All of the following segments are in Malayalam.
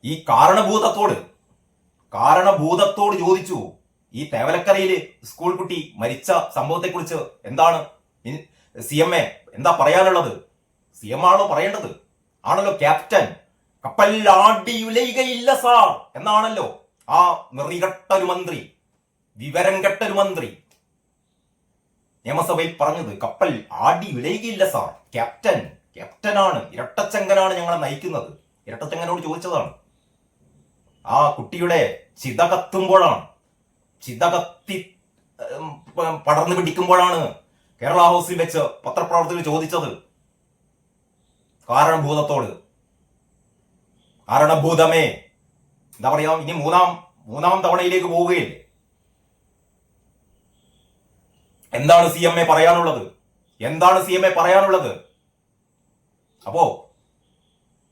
ഈ കാരണഭൂതത്തോട് ചോദിച്ചു, ഈ തേവലക്കരയില് സ്കൂൾ കുട്ടി മരിച്ച സംഭവത്തെക്കുറിച്ച് എന്താണ് CMA എന്താ പറയാനുള്ളത്? CM ആണോ പറയേണ്ടത്? ആണല്ലോ ക്യാപ്റ്റൻ. കപ്പൽ ആടിയുലയുകയില്ല സാർ എന്നാണല്ലോ ആ നെറികെട്ടൊരു മന്ത്രി, വിവരം കെട്ടൊരു മന്ത്രി നിയമസഭയിൽ പറഞ്ഞത്. കപ്പൽ ആടിയുലയുകയില്ല സാർ. ക്യാപ്റ്റനാണ്, ഇരട്ടച്ചങ്കനാണ് ഞങ്ങളെ നയിക്കുന്നത്. ഇരട്ടച്ചങ്കനോട് ചോദിച്ചതാണ്. ആ കുട്ടിയുടെ ചിത കത്തുമ്പോഴാണ്, ചിത കത്തി പടർന്നു പിടിക്കുമ്പോഴാണ് കേരള ഹൗസിൽ വെച്ച് പത്രപ്രവർത്തകർ ചോദിച്ചത് കാരണഭൂതത്തോട്. കാരണഭൂതമേ, എന്താ പറയാ, ഇനി മൂന്നാം തവണയിലേക്ക് പോവുകയില്ലേ? എന്താണ് CMA പറയാനുള്ളത്? അപ്പോ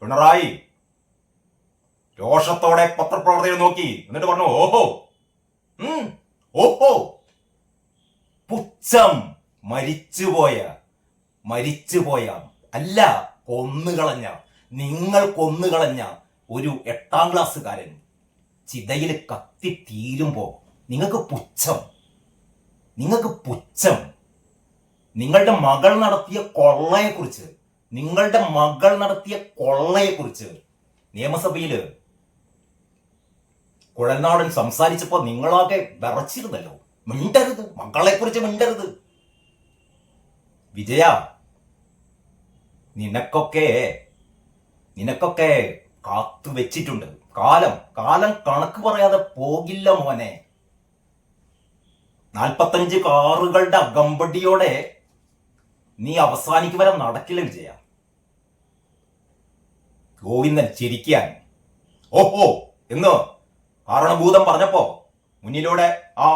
പിണറായി രോഷത്തോടെ പത്രപ്രവർത്തകരെ നോക്കി, എന്നിട്ട് പറഞ്ഞു, ഓഹോ പുച്ഛം. മരിച്ചുപോയ അല്ല, നിങ്ങൾ കൊന്നുകളഞ്ഞ ഒരു 8ാം ക്ലാസ്സുകാരൻ ചിതയിൽ കത്തിത്തീരുമ്പോ നിങ്ങൾക്ക് പുച്ഛം. നിങ്ങളുടെ മകൾ നടത്തിയ കൊള്ളയെക്കുറിച്ച് നിയമസഭയില് കുഴൽനാടൻ സംസാരിച്ചപ്പോ നിങ്ങളാകെ വിറച്ചിരുന്നല്ലോ. മിണ്ടരുത്, മകളെക്കുറിച്ച് മിണ്ടരുത്. വിജയ, നിനക്കൊക്കെ കാത്തു വെച്ചിട്ടുണ്ട്. കാലം കണക്ക് പറയാതെ പോകില്ല മോനെ. 45 കാറുകളുടെ അകമ്പടിയോടെ നീ അവസാനിക്ക് വരെ നടക്കില്ല വിജയ. ഗോവിന്ദൻ ചിരിക്കാൻ ഓഹോ എന്ന് കാരണഭൂതം പറഞ്ഞപ്പോ മുന്നിലൂടെ ആ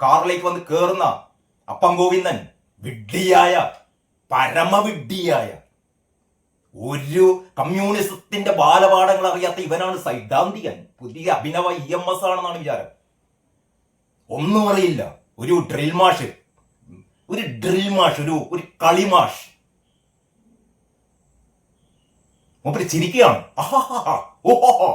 കാറിലേക്ക് വന്ന് കേറുന്ന അപ്പം ഗോവിന്ദൻ പരമവിഡ്ഢിയായ ഒരു കമ്മ്യൂണിസത്തിന്റെ ബാലപാഠങ്ങൾ അറിയാത്ത ഇവനാണ് സൈദ്ധാന്തികൻ. പുതിയ അഭിനവ EMS ആണെന്നാണ് വിചാരം. ഒന്നും അറിയില്ല. ഒരു ഡ്രിൽ മാഷ്, ഒരു കളിമാഷ്. മൂപ്പര് ചിരിക്കുകയാണ്. ഓഹോ,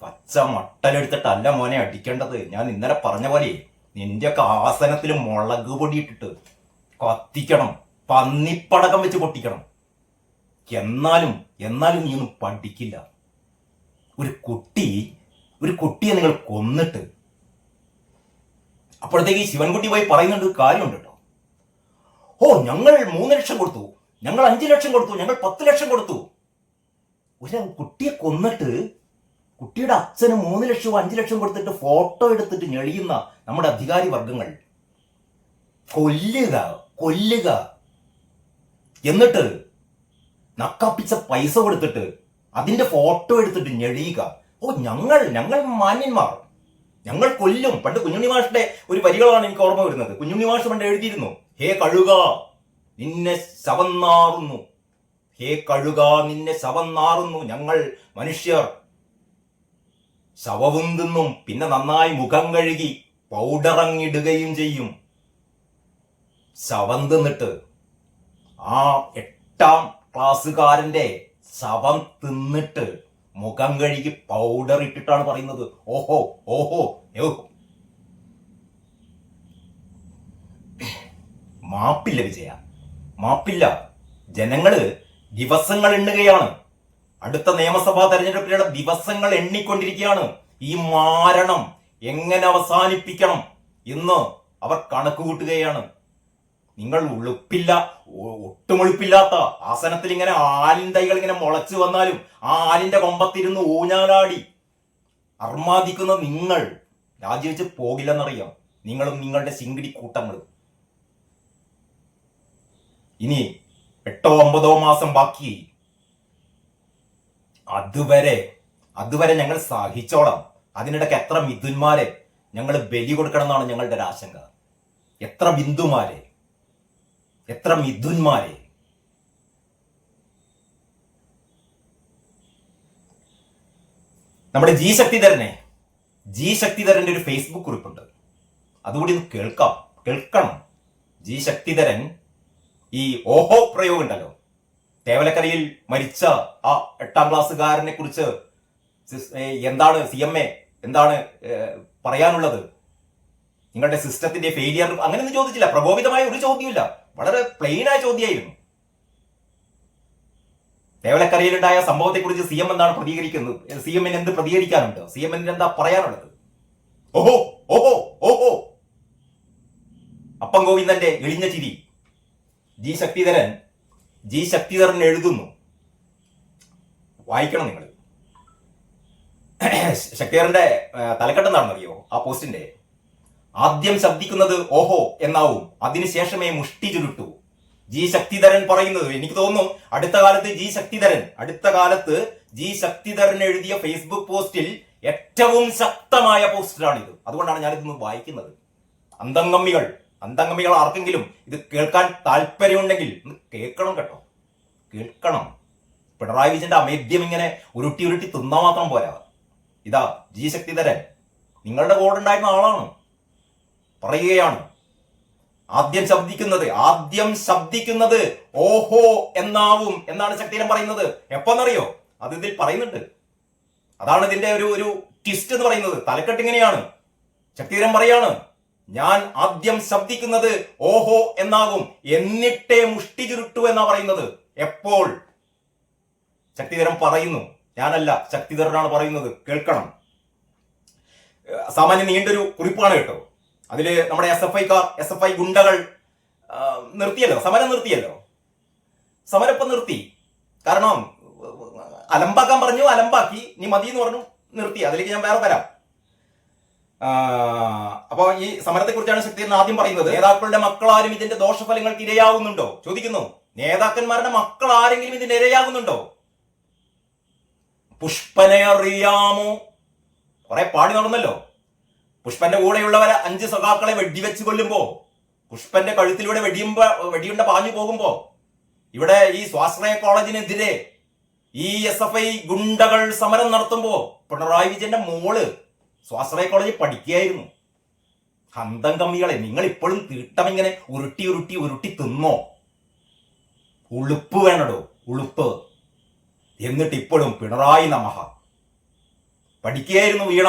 പച്ച മട്ടലെടുത്തിട്ടല്ല മോനെ അടിക്കേണ്ടത്. ഞാൻ ഇന്നലെ പറഞ്ഞ പോലെ നിന്റെയൊക്കെ ആസനത്തിൽ മുളക് പൊടി ഇട്ടിട്ട് കത്തിക്കണം, പന്നിപ്പടക്കം വെച്ച് പൊട്ടിക്കണം. എന്നാലും നീ ഒന്നും പഠിക്കില്ല. ഒരു കുട്ടിയെ നിങ്ങൾ കൊന്നിട്ട് അപ്പോഴത്തേക്ക് ശിവൻകുട്ടി പോയി പറയുന്നുണ്ട്, കാര്യമുണ്ട് കേട്ടോ. ഞങ്ങൾ 3 ലക്ഷം കൊടുത്തു, ഞങ്ങൾ 5 ലക്ഷം കൊടുത്തു, ഞങ്ങൾ 10 ലക്ഷം കൊടുത്തു. ഒരു കുട്ടിയെ കൊന്നിട്ട് കുട്ടിയുടെ അച്ഛന് 3 ലക്ഷവും 5 ലക്ഷം കൊടുത്തിട്ട് ഫോട്ടോ എടുത്തിട്ട് ഞെളിയുന്ന നമ്മുടെ അധികാരി വർഗങ്ങൾ. കൊല്ലുക എന്നിട്ട് നക്കാപ്പിച്ച പൈസ കൊടുത്തിട്ട് അതിന്റെ ഫോട്ടോ എടുത്തിട്ട് ഞെളിയുക. ഞങ്ങൾ മാന്യന്മാർ, ഞങ്ങൾ കൊല്ലും. പണ്ട് കുഞ്ഞുണ്ണി മാഷിന്റെ ഒരു വരികളാണ് എനിക്ക് ഓർമ്മ വരുന്നത്. കുഞ്ഞുണ്ണി മാഷ് പണ്ട് എഴുതിയിരുന്നു, ഹേ കഴുക നിന്നെ ശവം നാറുന്നു. ഞങ്ങൾ മനുഷ്യർ ശവവും തിന്നും, പിന്നെ നന്നായി മുഖം കഴുകി പൗഡറങ്ങിടുകയും ചെയ്യും. ശവം തിന്നിട്ട് ആ 8ാം ക്ലാസ്സുകാരന്റെ ശവം തിന്നിട്ട് മുഖം കഴുകി പൗഡർ ഇട്ടിട്ടാണ് പറയുന്നത്. ഓഹോ മാപ്പില്ല വിജയ, മാപ്പില്ല. ജനങ്ങള് ദിവസങ്ങൾ എണ്ണുകയാണ്. അടുത്ത നിയമസഭാ തെരഞ്ഞെടുപ്പിലുള്ള ദിവസങ്ങൾ എണ്ണിക്കൊണ്ടിരിക്കുകയാണ്. ഈ മാരണം എങ്ങനെ അവസാനിപ്പിക്കണം എന്ന് അവർ കണക്ക് കൂട്ടുകയാണ്. നിങ്ങൾ ഒട്ടും ഉളുപ്പില്ലാത്ത ആസനത്തിൽ ഇങ്ങനെ ആലിൻ തൈകൾ ഇങ്ങനെ മുളച്ചു വന്നാലും ആ ആലിന്റെ കൊമ്പത്തിരുന്ന് ഊഞ്ഞാലാടി അർമാദിക്കുന്ന നിങ്ങൾ രാജിവെച്ച് പോകില്ലെന്നറിയാം. നിങ്ങളും നിങ്ങളുടെ ശിങ്കിടി കൂട്ടങ്ങളും. ഇനി 8 or 9 മാസം ബാക്കി. അതുവരെ ഞങ്ങൾ സഹിച്ചോളാം. അതിനിടയ്ക്ക് എത്ര മിഥുന്മാരെ ഞങ്ങൾ ബലി കൊടുക്കണം എന്നാണ് ഞങ്ങളുടെ ഒരു ആശങ്ക. എത്ര ബിന്ദുമാരെ, എത്ര മിഥുന്മാരെ. നമ്മുടെ ജി ശക്തിധരന്റെ ഒരു ഫേസ്ബുക്ക് കുറിപ്പുണ്ട്, അതുകൂടി കേൾക്കണം. ജി ശക്തിധരൻ ഈ ഓഹോ പ്രയോഗം ഉണ്ടല്ലോ, തേവലക്കരയിൽ മരിച്ച ആ 8ാം ക്ലാസ്സുകാരനെ കുറിച്ച് എന്താണ് CMA എന്താണ് പറയാനുള്ളത്? നിങ്ങളുടെ സിസ്റ്റത്തിന്റെ ഫെയിലിയർ അങ്ങനെയൊന്നും ചോദിച്ചില്ല. പ്രകോപിതമായ ഒരു ചോദ്യമില്ല, വളരെ പ്ലെയിനായ ചോദ്യമായിരുന്നു. തേവലക്കരയിലുണ്ടായ സംഭവത്തെക്കുറിച്ച് CM എന്താണ് പ്രതികരിക്കുന്നത്? CM എന്ത് പ്രതികരിക്കാനുണ്ട്? CM എന്താ പറയാനുള്ളത്? ഓഹോ ഓഹോ ഓഹോ. അപ്പം ഗോവിന്ദന്റെ എളിഞ്ഞ ചിരി. ജി ശക്തിധരൻ എഴുതുന്നു, വായിക്കണം നിങ്ങൾ. ശക്തിധരന്റെ തലക്കെട്ടെന്താണെന്നറിയോ ആ പോസ്റ്റിന്റെ? ആദ്യം ശബ്ദിക്കുന്നത് ഓഹോ എന്നാവും, അതിനുശേഷമേ മുഷ്ടി ചുരുട്ടു. ജി ശക്തിധരൻ പറയുന്നത്, എനിക്ക് തോന്നുന്നു അടുത്ത കാലത്ത് ജി ശക്തിധരൻ എഴുതിയ ഫേസ്ബുക്ക് പോസ്റ്റിൽ ഏറ്റവും ശക്തമായ പോസ്റ്ററാണിത്. അതുകൊണ്ടാണ് ഞാനിതൊന്ന് വായിക്കുന്നത്. അന്തംഗമികൾ ആർക്കെങ്കിലും ഇത് കേൾക്കാൻ താല്പര്യമുണ്ടെങ്കിൽ ഒന്ന് കേൾക്കണം കേട്ടോ, കേൾക്കണം. പിണറായി വിജയന്റെ അമേദ്യം ഇങ്ങനെ ഉരുട്ടി തിന്നാ മാത്രം പോരാ. ഇതാ ജി ശക്തിധരൻ, നിങ്ങളുടെ കൂടെ ഉണ്ടായിരുന്ന ആളാണ്, പറയുകയാണ്. ആദ്യം ശബ്ദിക്കുന്നത് ഓഹോ എന്നാവും എന്നാണ് ശക്തിധരൻ പറയുന്നത്. എപ്പോന്നറിയോ? അത് ഇതിൽ പറയുന്നുണ്ട്. അതാണ് ഇതിന്റെ ഒരു ട്വിസ്റ്റ് എന്ന് പറയുന്നത്. തലക്കെട്ട് ഇങ്ങനെയാണ്. ശക്തിധരൻ പറയാണ്, ഞാൻ ആദ്യം ശബ്ദിക്കുന്നത് ഓഹോ എന്നാകും, എന്നിട്ടേ മുഷ്ടി ചുരുട്ടു എന്നാ പറയുന്നത്. എപ്പോൾ? ശക്തിധരൻ പറയുന്നു, ഞാനല്ല, ശക്തിധരനാണ് പറയുന്നത്. കേൾക്കണം. സാമാന്യം നീണ്ടൊരു കുറിപ്പാണ് കേട്ടോ. അതില് നമ്മുടെ SFI ഗുണ്ടകൾ സമരം നിർത്തിയല്ലോ. സമരം നിർത്തി. കാരണം അലമ്പാക്കാൻ പറഞ്ഞു, അലമ്പാക്കി, നീ മതി എന്ന് പറഞ്ഞു, നിർത്തി. അതിലേക്ക് ഞാൻ വേറെ വരാം. അപ്പൊ ഈ സമരത്തെ കുറിച്ചാണ് ശക്തിധരൻ ആദ്യം പറയുന്നത്. നേതാക്കളുടെ മക്കളാരും ഇതിന്റെ ദോഷഫലങ്ങൾക്ക് ഇരയാവുന്നുണ്ടോ? ചോദിക്കുന്നു. നേതാക്കന്മാരുടെ മക്കൾ ആരെങ്കിലും ഇതിന് ഇരയാകുന്നുണ്ടോ? പുഷ്പനെ അറിയാമോ? കുറെ പാടി നടന്നല്ലോ. പുഷ്പന്റെ കൂടെയുള്ളവരെ 5 സഖാക്കളെ വെടിവെച്ച് കൊല്ലുമ്പോ, പുഷ്പന്റെ കഴുത്തിലൂടെ വെടിയുണ്ട പാഞ്ഞു പോകുമ്പോ, ഇവിടെ ഈ സ്വാശ്രയ കോളേജിനെതിരെ ഈ SFI ഗുണ്ടകൾ സമരം നടത്തുമ്പോ പിണറായി വിജയന്റെ മോള് സ്വാശ്രയ കോളേജിൽ പഠിക്കുകയായിരുന്നു. ഹന്തം കമ്മികളെ, നിങ്ങൾ ഇപ്പോഴും തീട്ടമിങ്ങനെ ഉരുട്ടി തിന്നോ? ഉളുപ്പ് വേണടോ, ഉളുപ്പ്. എന്നിട്ട് ഇപ്പോഴും പിണറായി നമഃ. പഠിക്കുകയായിരുന്നു വീണ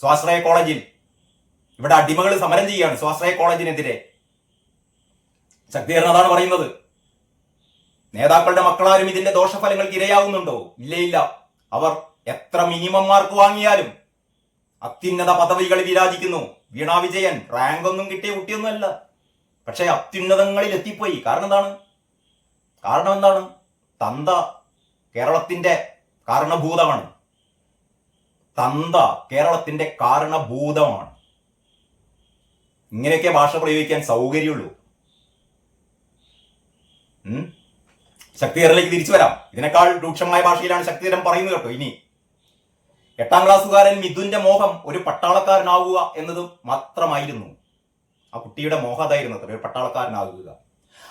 സ്വാശ്രയ കോളേജിൽ. ഇവിടെ അടിമകൾ സമരം ചെയ്യുകയാണ് സ്വാശ്രയ കോളേജിനെതിരെ. ശക്തിധരൻ അതാണ് പറയുന്നത്. നേതാക്കളുടെ മക്കളാരും ഇതിന്റെ ദോഷഫലങ്ങൾക്ക് ഇരയാവുന്നുണ്ടോ? ഇല്ല. അവർ എത്ര മിനിമം മാർക്ക് വാങ്ങിയാലും അത്യുന്നത പദവികളിൽ വിരാജിക്കുന്നു. വീണ വിജയൻ റാങ്ക് ഒന്നും കിട്ടിയ കുട്ടിയൊന്നുമല്ല, പക്ഷെ അത്യുന്നതങ്ങളിൽ എത്തിപ്പോയി. കാരണം എന്താണ്? തന്ത കേരളത്തിന്റെ കാരണഭൂതമാണ്. ഇങ്ങനെയൊക്കെ ഭാഷ പ്രയോഗിക്കാൻ സൗകര്യമുള്ളൂ. ശക്തിധരനിലേക്ക് തിരിച്ചു വരാം. ഇതിനേക്കാൾ രൂക്ഷമായ ഭാഷയിലാണ് ശക്തിധരൻ പറയുന്നത് കേട്ടോ. ഇനി 8ാം ക്ലാസ്സുകാരൻ മിഥുന്റെ മോഹം ഒരു പട്ടാളക്കാരനാവുക എന്നത് മാത്രമായിരുന്നു. ആ കുട്ടിയുടെ മോഹം അതായിരുന്നു, ഒരു പട്ടാളക്കാരനാവുക.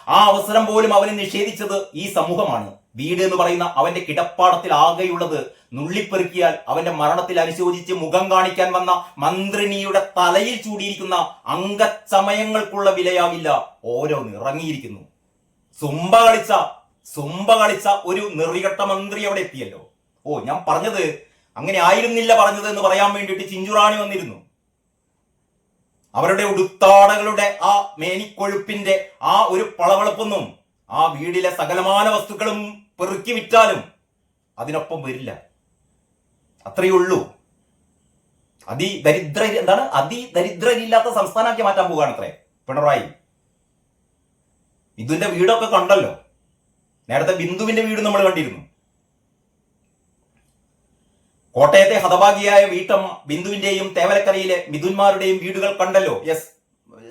ആ അവസരം പോലും അവന് നിഷേധിച്ചത് ഈ സമൂഹമാണ്. വീട് എന്ന് പറയുന്ന അവന്റെ കിടപ്പാടത്തിൽ ആകെയുള്ളത് നുള്ളിപ്പെറുക്കിയാൽ അവന്റെ മരണത്തിൽ അനുശോചിച്ച് മുഖം കാണിക്കാൻ വന്ന മന്ത്രിനിയുടെ തലയിൽ ചൂടിയിരിക്കുന്ന അംഗച്ചമയങ്ങൾക്കുള്ള വിലയാവില്ല ഓരോന്ന് ഇറങ്ങിയിരിക്കുന്നു. സുംബ കളിച്ച ഒരു നെറികെട്ട മന്ത്രി അവിടെ എത്തിയല്ലോ. ഞാൻ പറഞ്ഞത് അങ്ങനെ ആയിരുന്നില്ല പറഞ്ഞത് എന്ന് പറയാൻ വേണ്ടിയിട്ട് ചിഞ്ചുറാണി വന്നിരുന്നു. അവരുടെ ഉടുത്താടകളുടെ ആ മേനിക്കൊഴുപ്പിന്റെ ആ ഒരു പളവളപ്പൊന്നും ആ വീടിലെ സകലമാന വസ്തുക്കളും പെറുക്കി വിറ്റാലും അതിനൊപ്പം വരില്ല. അത്രയേ ഉള്ളൂ. അതിദരിദ്രരില്ലാത്ത സംസ്ഥാനമാക്കി മാറ്റാൻ പോവുകയാണ് അത്രേ പിണറായി. ഇതിന്റെ വീടൊക്കെ കണ്ടല്ലോ. നേരത്തെ ബിന്ദുവിന്റെ വീട് നമ്മൾ കണ്ടിരുന്നു. കോട്ടയത്തെ ഹതഭാഗിയായ വീട്ടമ്മ ബിന്ദുവിന്റെയും തേവലക്കരയിലെ മിഥുന്മാരുടെയും വീടുകൾ കണ്ടല്ലോ. യെസ്,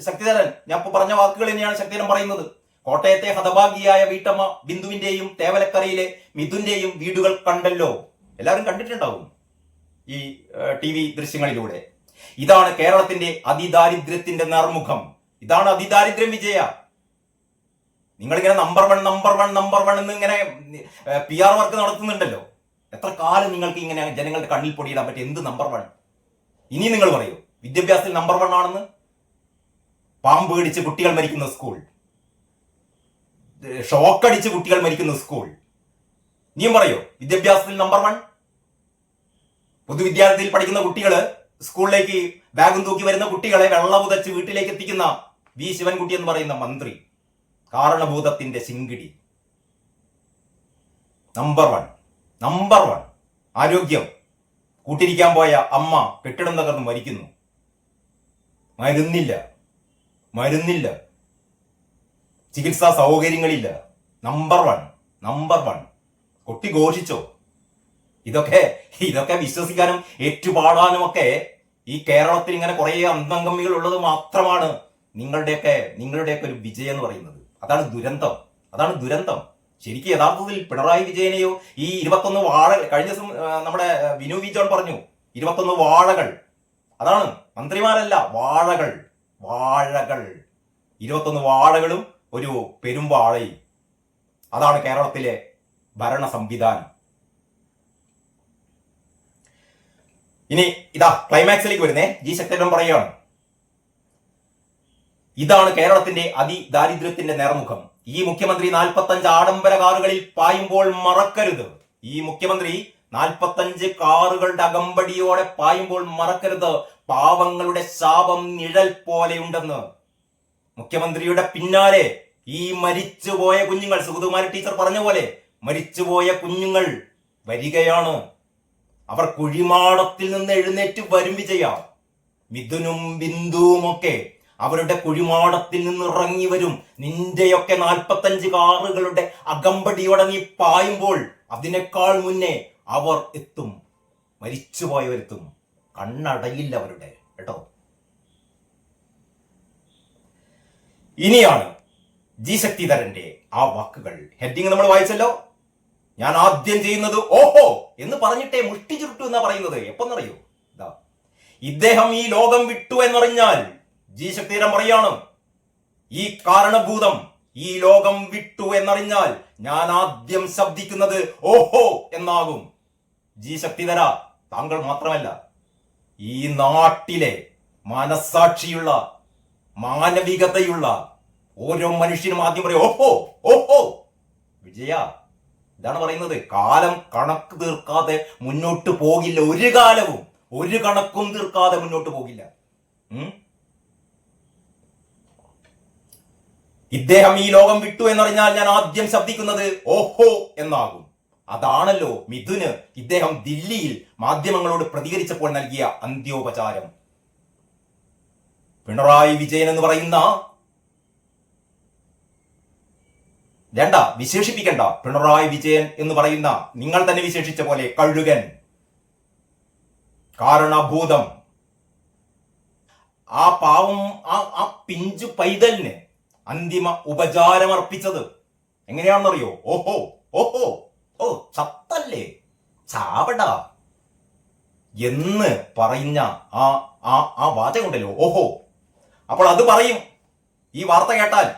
ശക്തിധരൻ ഞാൻ ഇപ്പൊ പറഞ്ഞ വാക്കുകൾ തന്നെയാണ് ശക്തിധരൻ പറയുന്നത്. കോട്ടയത്തെ ഹതഭാഗിയായ വീട്ടമ്മ ബിന്ദുവിന്റെയും തേവലക്കരയിലെ മിഥുന്റെയും വീടുകൾ കണ്ടല്ലോ. എല്ലാവരും കണ്ടിട്ടുണ്ടാവും ഈ TV ദൃശ്യങ്ങളിലൂടെ. ഇതാണ് കേരളത്തിന്റെ അതിദാരിദ്ര്യത്തിന്റെ നേർമുഖം. ഇതാണ് അതിദാരിദ്ര്യം വിജയ. നിങ്ങളിങ്ങനെ നമ്പർ വൺ എന്ന് ഇങ്ങനെ PR വർക്ക് നടത്തുന്നുണ്ടല്ലോ. എത്ര കാലം നിങ്ങൾക്ക് ഇങ്ങനെ ജനങ്ങളുടെ കണ്ണിൽ പൊടിയിടാൻ പറ്റും? എന്ത് നമ്പർ 1? ഇനി നിങ്ങൾ പറയൂ വിദ്യാഭ്യാസത്തിൽ നമ്പർ 1 ആണെന്ന്. പാമ്പ് പിടിച്ച് കുട്ടികൾ മരിക്കുന്ന സ്കൂൾ, ഷോക്കടിച്ച് കുട്ടികൾ മരിക്കുന്ന സ്കൂൾ. നീയും പറയോ വിദ്യാഭ്യാസത്തിൽ നമ്പർ 1? പൊതുവിദ്യാലയത്തിൽ പഠിക്കുന്ന കുട്ടികള് സ്കൂളിലേക്ക് ബാഗും തൂക്കി വരുന്ന കുട്ടികളെ വെള്ളമുതച്ച് വീട്ടിലേക്ക് എത്തിക്കുന്ന വി ശിവൻകുട്ടി എന്ന് പറയുന്ന മന്ത്രി, കാരണഭൂതത്തിന്റെ ശിങ്കിടി. നമ്പർ 1. ആരോഗ്യം. കൂട്ടിരിക്കാൻ പോയ അമ്മ കെട്ടിടം തകർന്ന് മരിക്കുന്നു. മരുന്നില്ല, ചികിത്സാ സൗകര്യങ്ങളില്ല. നമ്പർ 1. കൊട്ടി ഘോഷിച്ചോ? ഇതൊക്കെ വിശ്വസിക്കാനും ഏറ്റുപാടാനും ഒക്കെ ഈ കേരളത്തിൽ ഇങ്ങനെ കുറെ അന്തംഗമികൾ ഉള്ളത് മാത്രമാണ് നിങ്ങളുടെയൊക്കെ ഒരു വിജയം എന്ന് പറയുന്നത്. അതാണ് ദുരന്തം. ശരിക്കും യഥാർത്ഥത്തിൽ പിണറായി വിജയനെയോ ഈ 21 വാഴകൾ, കഴിഞ്ഞ ദിവസം നമ്മുടെ വിനു വി ജോൺ പറഞ്ഞു 21 വാഴകൾ, അതാണ് മന്ത്രിമാരല്ല, വാഴകൾ 21 വാഴകളും ഒരു പെരുമ്പാഴയും. അതാണ് കേരളത്തിലെ ഭരണ സംവിധാനം. ഇനി ഇതാ ക്ലൈമാക്സിലേക്ക് വരുന്നേ. ജി ശക്തൻ പറയുകയാണ്, ഇതാണ് കേരളത്തിന്റെ അതിദാരിദ്ര്യത്തിന്റെ നേർമുഖം. ഈ മുഖ്യമന്ത്രി 45 ആഡംബര കാറുകളിൽ പായുമ്പോൾ മറക്കരുത്. ഈ മുഖ്യമന്ത്രി 45 കാറുകളുടെ അകമ്പടിയോടെ പായുമ്പോൾ മറക്കരുത്, പാവങ്ങളുടെ ശാപം നിഴൽ പോലെയുണ്ടെന്ന്. മുഖ്യമന്ത്രിയുടെ പിന്നാലെ ഈ മരിച്ചുപോയ കുഞ്ഞുങ്ങൾ, സുഗതകുമാരി ടീച്ചർ പറഞ്ഞ പോലെ മരിച്ചുപോയ കുഞ്ഞുങ്ങൾ വരികയാണ്. അവർ കുഴിമാടത്തിൽ നിന്ന് എഴുന്നേറ്റ് വരും വിജയ. മിഥുനും ബിന്ദുവും ഒക്കെ അവരുടെ കുഴിമാടത്തിൽ നിന്ന് ഇറങ്ങി വരും. നിന്റെയൊക്കെ 45 കാറുകളുടെ അകമ്പടിയോടെ നീ പായുമ്പോൾ അതിനേക്കാൾ മുന്നേ അവർ എത്തും, മരിച്ചുപോയവരെത്തും. കണ്ണടയില്ല അവരുടെ, കേട്ടോ. ഇനിയാണ് ജി ശക്തിധരന്റെ ആ വാക്കുകൾ. ഹെഡിങ് നമ്മൾ വായിച്ചല്ലോ. ഞാൻ ആദ്യം ചെയ്യുന്നത് ഓഹോ എന്ന് പറഞ്ഞിട്ടേ മുഷ്ടി ചുരുട്ടു എന്നാ പറയുന്നത്. എപ്പൊന്നറിയോ? ഇദ്ദേഹം ഈ ലോകം വിട്ടു എന്നറിഞ്ഞാൽ ജി ശക്തിധരൻ പറയാണ്, ഈ കാരണഭൂതം ഈ ലോകം വിട്ടു എന്നറിഞ്ഞാൽ ഞാൻ ആദ്യം ശബ്ദിക്കുന്നത് ഓഹോ എന്നാകും. ജി ശക്തിധര, താങ്കൾ മാത്രമല്ല, ഈ നാട്ടിലെ മനസാക്ഷിയുള്ള മാനവികതയുള്ള ഓരോ മനുഷ്യനും ആദ്യം പറയും ഓഹോ. വിജയ, ഇതാണ് പറയുന്നത്. കാലം കണക്ക് തീർക്കാതെ മുന്നോട്ട് പോകില്ല. ഒരു കാലവും ഒരു കണക്കും തീർക്കാതെ മുന്നോട്ട് പോകില്ല. ഇദ്ദേഹം ഈ ലോകം വിട്ടു എന്നറിഞ്ഞാൽ ഞാൻ ആദ്യം ശബ്ദിക്കുന്നത് ഓഹോ എന്നാകും. അതാണല്ലോ മിഥുന് ഇദ്ദേഹം ദില്ലിയിൽ മാധ്യമങ്ങളോട് പ്രതികരിച്ചപ്പോൾ നൽകിയ അന്ത്യോപചാരം. പിണറായി വിജയൻ എന്ന് പറയുന്ന, വിശേഷിപ്പിക്കണ്ട, പിണറായി വിജയൻ എന്ന് പറയുന്ന നിങ്ങൾ തന്നെ വിശേഷിച്ച പോലെ കഴുകൻ, കാരണഭൂതം, ആ പാവം ആ പിഞ്ചു പൈതലിന് അന്തിമ ഉപചാരം അർപ്പിച്ചത് എങ്ങനെയാണെന്നറിയോ? ഓ ചത്തല്ലേ, ചാവട എന്ന് പറഞ്ഞ ആ വാചകമുണ്ടല്ലോ, ഓഹോ. അപ്പോൾ അത് പറയും ഈ വാർത്ത കേട്ടാൽ.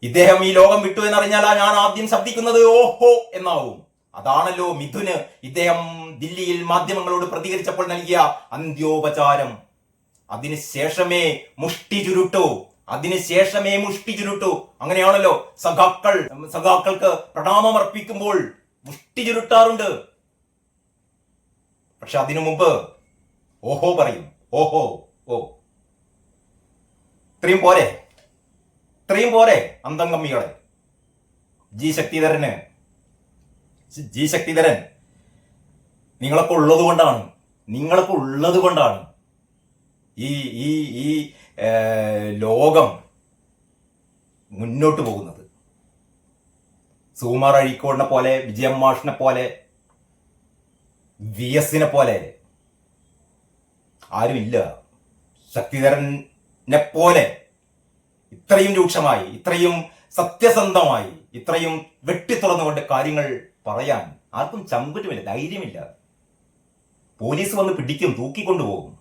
ഇദ്ദേഹം ഈ ലോകം വിട്ടു എന്നറിഞ്ഞാൽ ഞാൻ ആദ്യം ശബ്ദിക്കുന്നത് ഓഹോ എന്നാവും. അതാണല്ലോ മിഥുന് ഇദ്ദേഹം ദില്ലിയിൽ മാധ്യമങ്ങളോട് പ്രതികരിച്ചപ്പോൾ നൽകിയ അന്ത്യോപചാരം. അതിനുശേഷമേ മുഷ്ടി ചുരുട്ടു. അങ്ങനെയാണല്ലോ സഖാക്കൾക്ക് പ്രണാമം അർപ്പിക്കുമ്പോൾ മുഷ്ടി ചുരുട്ടാറുണ്ട്. പക്ഷെ അതിനു മുമ്പ് ഓഹോ പറയും. ഓ ഇത്രയും പോരെ അന്തംഗമ്മികളെ. ജി ശക്തിധരൻ നിങ്ങളൊക്കെ ഉള്ളത് കൊണ്ടാണ് ഈ ലോകം മുന്നോട്ട് പോകുന്നത്. സുകുമാർ അഴീക്കോടിനെ പോലെ, വിജയമ്മാഷിനെ പോലെ, VS-നെ പോലെ ആരുമില്ല. ശക്തിധരനെ പോലെ ഇത്രയും രൂക്ഷമായി, ഇത്രയും സത്യസന്ധമായി, ഇത്രയും വെട്ടിത്തുറന്നുകൊണ്ട് കാര്യങ്ങൾ പറയാൻ ആർക്കും ചങ്കുറ്റുമില്ല, ധൈര്യമില്ല. പോലീസ് വന്ന് പിടിക്കും, തൂക്കിക്കൊണ്ടുപോകും,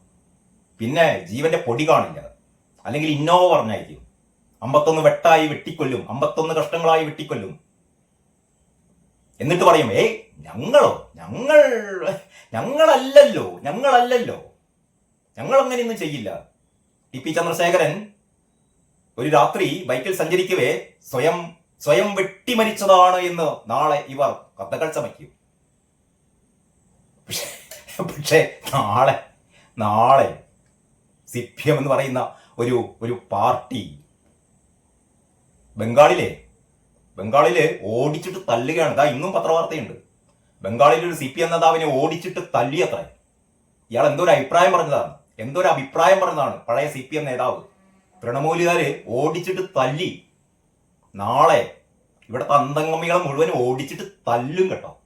പിന്നെ ജീവന്റെ പൊടി കാണില്ല. അല്ലെങ്കിൽ ഇന്നോവ പറഞ്ഞായിരിക്കും 51 വെട്ടായി വെട്ടിക്കൊല്ലും, 51 കഷ്ടങ്ങളായി വെട്ടിക്കൊല്ലും. എന്നിട്ട് പറയും ഞങ്ങളല്ലല്ലോ ഞങ്ങൾ അങ്ങനെയൊന്നും ചെയ്യില്ല. ടി.പി. ചന്ദ്രശേഖരൻ ഒരു രാത്രി ബൈക്കിൽ സഞ്ചരിക്കവേ സ്വയം വെട്ടിമരിച്ചതാണ് എന്ന് നാളെ ഇവർ കഥകൾ ചമയ്ക്കും. പക്ഷേ നാളെ സിപിഎം എന്ന് പറയുന്ന ഒരു പാർട്ടി ബംഗാളില് ഓടിച്ചിട്ട് തല്ലുകയാണ്. ഇതാ ഇന്നും പത്രവാർത്തയുണ്ട്. ബംഗാളിൽ ഒരു സിപിഎം നേതാവിനെ ഓടിച്ചിട്ട് തല്ലിയത്രേ. ഇയാൾ എന്തൊരു അഭിപ്രായം പറഞ്ഞതാണ് പഴയ സിപിഎം നേതാവ്. തൃണമൂലുകാര് ഓടിച്ചിട്ട് തല്ലി. നാളെ ഇവിടുത്തെ അന്തംഗമികളെ മുഴുവൻ ഓടിച്ചിട്ട് തല്ലും കേട്ടോ.